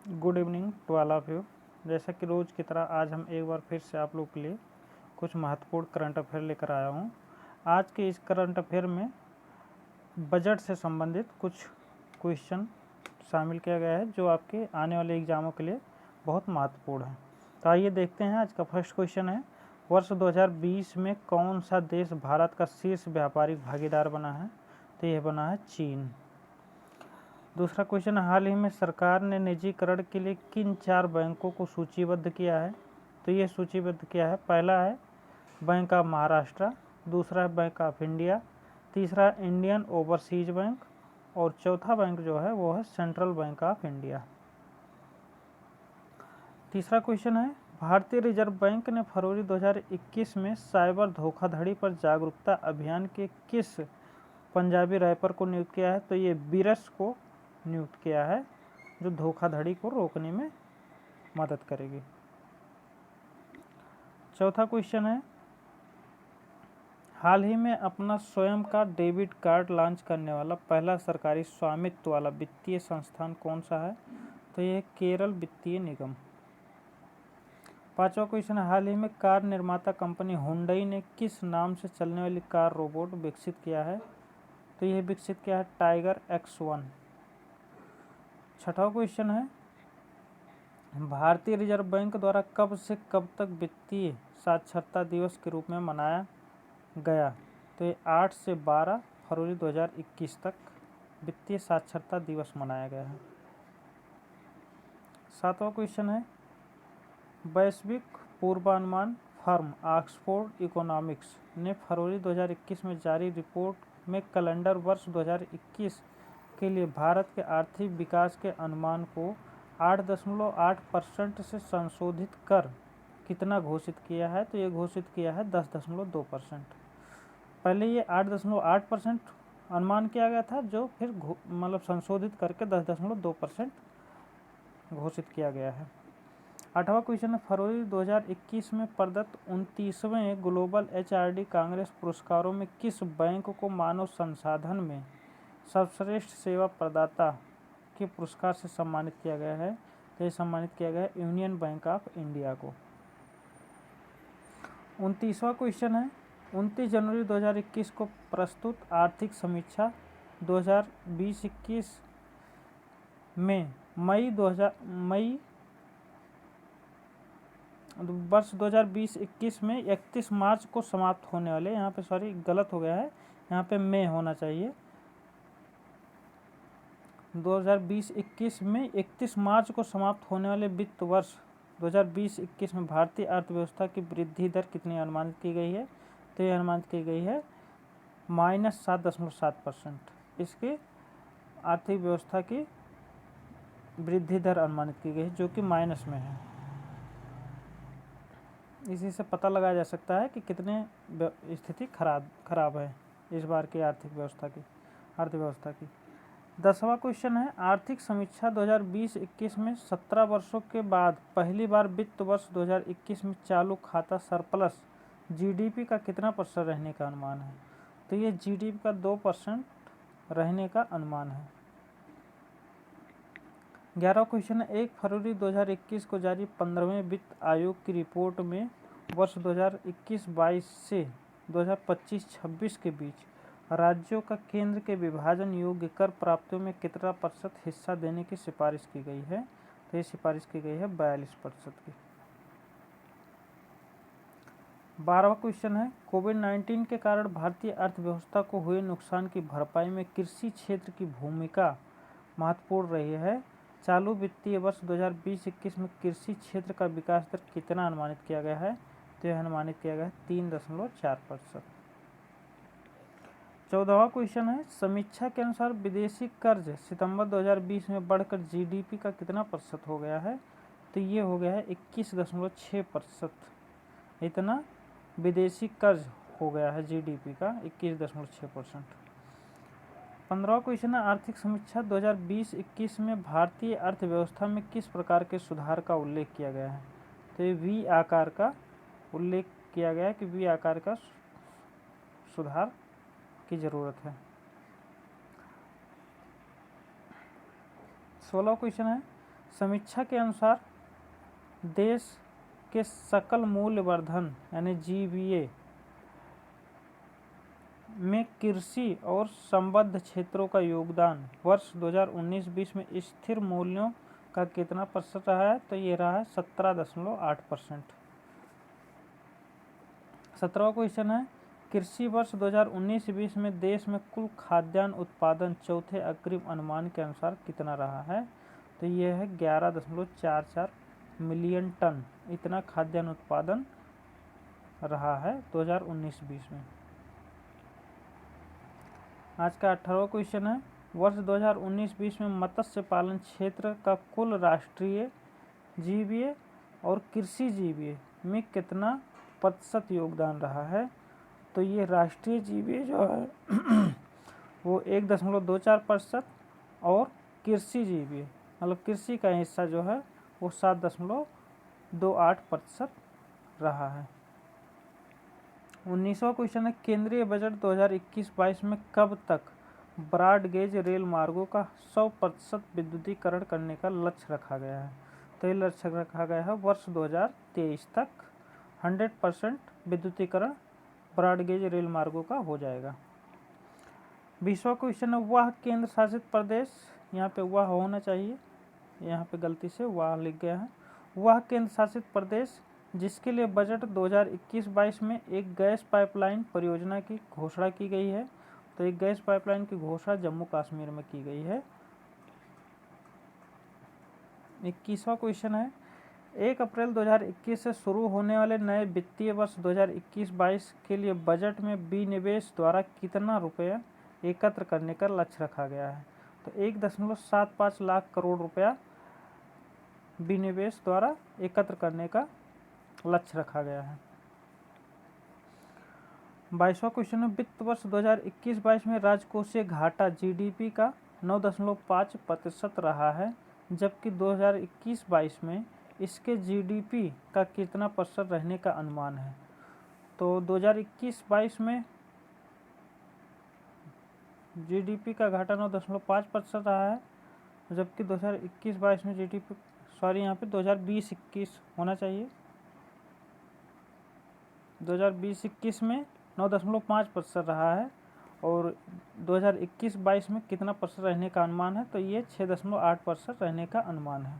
Good evening to all of you. जैसा कि रोज़ की तरह आज हम एक बार फिर से आप लोग के लिए कुछ महत्वपूर्ण करंट अफेयर लेकर आया हूँ। आज के इस करंट अफेयर में बजट से संबंधित कुछ क्वेश्चन शामिल किया गया है जो आपके आने वाले एग्जामों के लिए बहुत महत्वपूर्ण है। तो आइए देखते हैं। आज का फर्स्ट क्वेश्चन है, वर्ष 2020 में कौन सा देश भारत का शीर्ष व्यापारिक भागीदार बना है? तो यह बना है चीन। दूसरा क्वेश्चन, हाल ही में सरकार ने निजीकरण के लिए किन 4 बैंकों को सूचीबद्ध किया है? तो ये सूचीबद्ध किया है, पहला है बैंक ऑफ महाराष्ट्र, दूसरा है बैंक ऑफ इंडिया, तीसरा इंडियन ओवरसीज बैंक और चौथा बैंक जो है वो है सेंट्रल बैंक ऑफ इंडिया। तीसरा क्वेश्चन है, भारतीय रिजर्व बैंक ने फरवरी 2021 में साइबर धोखाधड़ी पर जागरूकता अभियान के किस पंजाबी रैपर को नियुक्त किया है? तो ये बीरस को नियुक्त किया है, जो धोखाधड़ी को रोकने में मदद करेगी। चौथा क्वेश्चन है, हाल ही में अपना स्वयं का डेबिट कार्ड लॉन्च करने वाला पहला सरकारी स्वामित्व वाला वित्तीय संस्थान कौन सा है? तो यह केरल वित्तीय निगम। पांचवा क्वेश्चन है, हाल ही में कार निर्माता कंपनी हुंडई ने किस नाम से चलने वाली कार रोबोट विकसित किया है? तो यह विकसित किया है टाइगर X1। छठा क्वेश्चन है, भारतीय रिजर्व बैंक द्वारा कब से कब तक वित्तीय साक्षरता दिवस के रूप में मनाया गया? तो ये 8 से 12 फरवरी 2021 तक वित्तीय साक्षरता दिवस मनाया गया है। सातवां क्वेश्चन है, वैश्विक पूर्वानुमान फर्म ऑक्सफोर्ड इकोनॉमिक्स ने फरवरी 2021 में जारी रिपोर्ट में कैलेंडर वर्ष 2021 के लिए भारत के आर्थिक विकास के अनुमान को 8.8% से संशोधित कर कितना घोषित किया है? तो ये घोषित किया है 10.2%। पहले ये 8.8% अनुमान किया गया था, जो फिर मतलब संशोधित करके 10.2% घोषित किया गया है। आठवां क्वेश्चन है, फरवरी 2021 में प्रदत्त 29वें ग्लोबल HRD कांग्रेस पुरस्कारों में किस बैंक को मानव संसाधन में सर्वश्रेष्ठ सेवा प्रदाता के पुरस्कार से सम्मानित किया गया है? तो ये सम्मानित किया गया है यूनियन बैंक ऑफ इंडिया को। 29वां क्वेश्चन है, 29 जनवरी 2021 को प्रस्तुत आर्थिक समीक्षा 2020-21 में वर्ष 2020-21 में 31 मार्च को समाप्त होने वाले, यहाँ पे सॉरी गलत हो गया है, यहाँ पे मई होना चाहिए। 2020-21 में 31 मार्च को समाप्त होने वाले वित्त वर्ष 2020-21 में भारतीय अर्थव्यवस्था की वृद्धि दर कितनी अनुमानित की गई है? तो ये अनुमानित की गई है -7.7%। इसकी आर्थिक व्यवस्था की वृद्धि दर अनुमानित की गई है, जो कि माइनस में है। इसी से पता लगाया जा सकता है कि कितने स्थिति खराब है इस बार की अर्थव्यवस्था की। 10वां क्वेश्चन है, आर्थिक समीक्षा 2020-21 में 17 वर्षों के बाद पहली बार वित्त वर्ष 2021 में चालू खाता सरप्लस GDP का कितना % रहने का अनुमान है? तो ये GDP का 2% रहने का अनुमान है। 11वां क्वेश्चन है, 1 फरवरी 2021 को जारी 15वें वित्त आयोग की रिपोर्ट में वर्ष 2021-22 से 2025-26 के बीच राज्यों का केंद्र के विभाजन योग्य कर प्राप्तियों में कितना % हिस्सा देने की सिफारिश की गई है? तो ये सिफारिश की गई है 42% की। 12वां क्वेश्चन है, कोविड-19 के कारण भारतीय अर्थव्यवस्था को हुए नुकसान की भरपाई में कृषि क्षेत्र की भूमिका महत्वपूर्ण रही है। चालू वित्तीय वर्ष 2020-21 में कृषि क्षेत्र का विकास दर कितना अनुमानित किया गया है? तो यह अनुमानित किया गया है 3.4%। 14वां क्वेश्चन है, समीक्षा के अनुसार विदेशी कर्ज सितंबर 2020 में बढ़कर GDP का कितना % हो गया है? तो ये हो गया है 21.6%। इतना विदेशी कर्ज हो गया है GDP का 21.6%। 15वां क्वेश्चन है, आर्थिक समीक्षा 2020-21 में भारतीय अर्थव्यवस्था में किस प्रकार के सुधार का उल्लेख किया गया है? तो ये V आकार का उल्लेख किया गया है कि V आकार का सुधार की ज़रूरत है। 16वां क्वेश्चन है, समीक्षा के अनुसार देश के सकल मूल्य वर्धन यानी जीवीए में कृषि और संबद्ध क्षेत्रों का योगदान वर्ष 2019-20 में स्थिर मूल्यों का कितना प्रतिशत रहा है? तो ये रहा है 17.8%। 17वां क्वेश्चन है, कृषि वर्ष 2019-20 में देश में कुल खाद्यान्न उत्पादन चौथे अग्रिम अनुमान के अनुसार कितना रहा है? तो ये है 11.44 मिलियन टन। इतना खाद्यान्न उत्पादन रहा है 2019-20 में। आज का 18वां क्वेश्चन है, वर्ष 2019-20 में मत्स्य पालन क्षेत्र का कुल राष्ट्रीय जीवीए और कृषि जीवीए में कितना प्रतिशत योगदान रहा है? तो ये राष्ट्रीय जीवीए जो है वो 1.24% और कृषि जीवीए मतलब कृषि का हिस्सा जो है वो 7.28% रहा है। 19वां क्वेश्चन है, केंद्रीय बजट 2021-22 में कब तक ब्रॉड गेज रेल मार्गों का 100% विद्युतीकरण करने का लक्ष्य रखा गया है? तो ये लक्ष्य रखा गया है वर्ष 2023 तक 100% विद्युतीकरण ब्रॉड गेज रेल मार्गों का हो जाएगा। 20वां क्वेश्चन है, वह केंद्र शासित प्रदेश, यहाँ पे वह होना चाहिए, यहाँ पे गलती से वह लिख गया है। वह केंद्र शासित प्रदेश जिसके लिए बजट 2021-22 में एक गैस पाइपलाइन परियोजना की घोषणा की गई है। तो एक गैस पाइपलाइन की घोषणा जम्मू कश्मीर में की गई है। 21वां क्वेश्चन है, 1 अप्रैल 2021 से शुरू होने वाले नए वित्तीय वर्ष 2021-22 के लिए बजट में विनिवेश द्वारा कितना रुपया एकत्र करने का लक्ष्य रखा गया है? तो 1.75 लाख करोड़ रुपया विनिवेश द्वारा एकत्र करने का लक्ष्य रखा गया है। 22वां क्वेश्चन है, वित्त वर्ष 2021-22 में राजकोषीय घाटा जीडीपी का 9.5% रहा है, जबकि 2021-22 में इसके जीडीपी का कितना प्रतिशत रहने का अनुमान है? तो 2021-22 में जीडीपी का घाटा 9.5% रहा है, जबकि 2021-22 में जीडीपी यहाँ पे 2020-21 होना चाहिए। 2020-21 में 9.5% रहा है और 2021-22 में कितना प्रतिशत रहने का अनुमान है? तो ये 6.8% रहने का अनुमान है।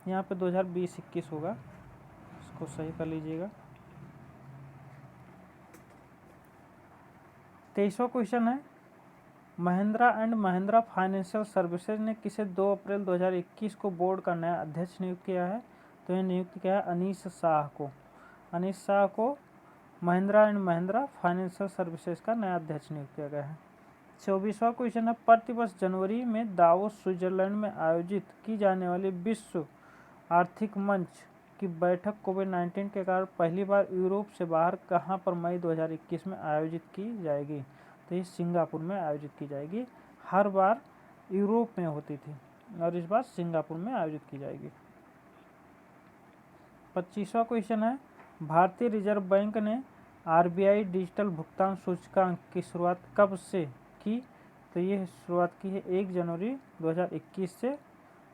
यहाँ पे 2020-21 होगा, इसको सही कर लीजिएगा। 23वां क्वेश्चन है, Mahindra and Mahindra financial services ने किसे 2 अप्रैल 2021 को बोर्ड का नया अध्यक्ष नियुक्त किया है? तो ये नियुक्त किया है अनीश शाह को। अनीश शाह को Mahindra and Mahindra financial services का नया अध्यक्ष नियुक्त किया गया है। 24वां क्वेश्चन है, प्रतिवर्ष जनवरी में दावोस स्विट्जरलैंड में आयोजित की जाने वाली विश्व आर्थिक मंच की बैठक कोविड-19 के कारण पहली बार यूरोप से बाहर कहां पर मई 2021 में आयोजित की जाएगी? तो ये सिंगापुर में आयोजित की जाएगी। हर बार यूरोप में होती थी और इस बार सिंगापुर में आयोजित की जाएगी। 25वां क्वेश्चन है, भारतीय रिजर्व बैंक ने आरबीआई डिजिटल भुगतान सूचकांक की शुरुआत कब से की? तो ये शुरुआत की है 1 जनवरी 2021 से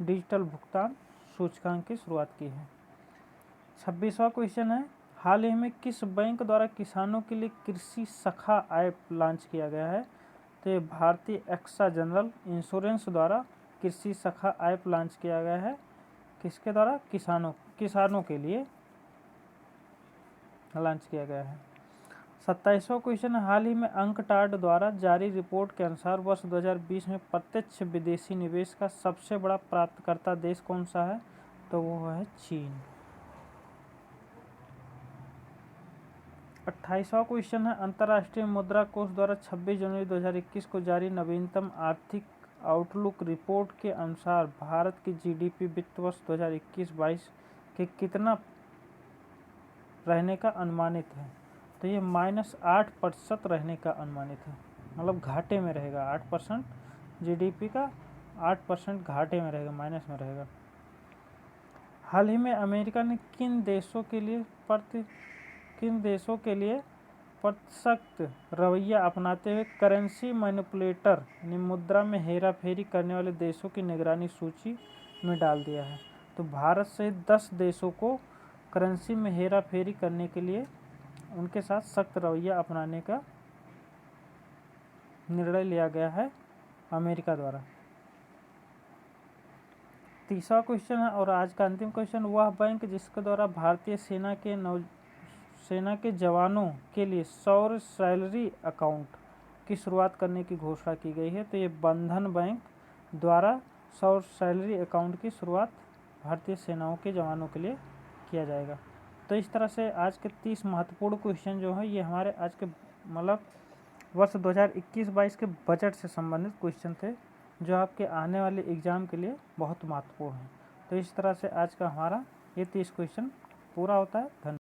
डिजिटल भुगतान सूचकांक की शुरुआत की है। 26वां क्वेश्चन है, हाल ही में किस बैंक द्वारा किसानों के लिए कृषि सखा ऐप लॉन्च किया गया है? तो ये भारतीय एक्सा जनरल इंश्योरेंस द्वारा कृषि सखा ऐप लॉन्च किया गया है। किसके द्वारा? किसानों के लिए लॉन्च किया गया है। 27वां क्वेश्चन है, हाल ही में अंकटाड द्वारा जारी रिपोर्ट के अनुसार वर्ष 2020 में प्रत्यक्ष विदेशी निवेश का सबसे बड़ा प्राप्तकर्ता देश कौन सा है? तो वो है चीन। 28वां क्वेश्चन है, अंतर्राष्ट्रीय मुद्रा कोष द्वारा 26 जनवरी 2021 को जारी नवीनतम आर्थिक आउटलुक रिपोर्ट के अनुसार भारत की जीडीपी वित्त वर्ष 2021-22 के कितना रहने का अनुमानित है? तो ये -8% रहने का अनुमानित है, मतलब घाटे में रहेगा। 8% जीडीपी का 8% घाटे में रहेगा, माइनस में रहेगा। हाल ही में अमेरिका ने किन देशों के लिए सख्त रवैया अपनाते हुए करेंसी मैनिपुलेटर यानी मुद्रा में हेरा फेरी करने वाले देशों की निगरानी सूची में डाल दिया है। तो भारत से 10 देशों को करेंसी में हेरा फेरी करने के लिए उनके साथ सख्त रवैया अपनाने का निर्णय लिया गया है अमेरिका द्वारा। तीसरा क्वेश्चन है और आज का अंतिम क्वेश्चन, वह बैंक जिसके द्वारा भारतीय सेना के जवानों के लिए सौर सैलरी अकाउंट की शुरुआत करने की घोषणा की गई है। तो ये बंधन बैंक द्वारा सौर सैलरी अकाउंट की शुरुआत भारतीय सेनाओं के जवानों के लिए किया जाएगा। तो इस तरह से आज के 30 महत्वपूर्ण क्वेश्चन जो है ये हमारे आज के मतलब वर्ष 2021-22 के बजट से संबंधित क्वेश्चन थे, जो आपके आने वाले एग्ज़ाम के लिए बहुत महत्वपूर्ण है। तो इस तरह से आज का हमारा ये 30 क्वेश्चन पूरा होता है। धन्यवाद।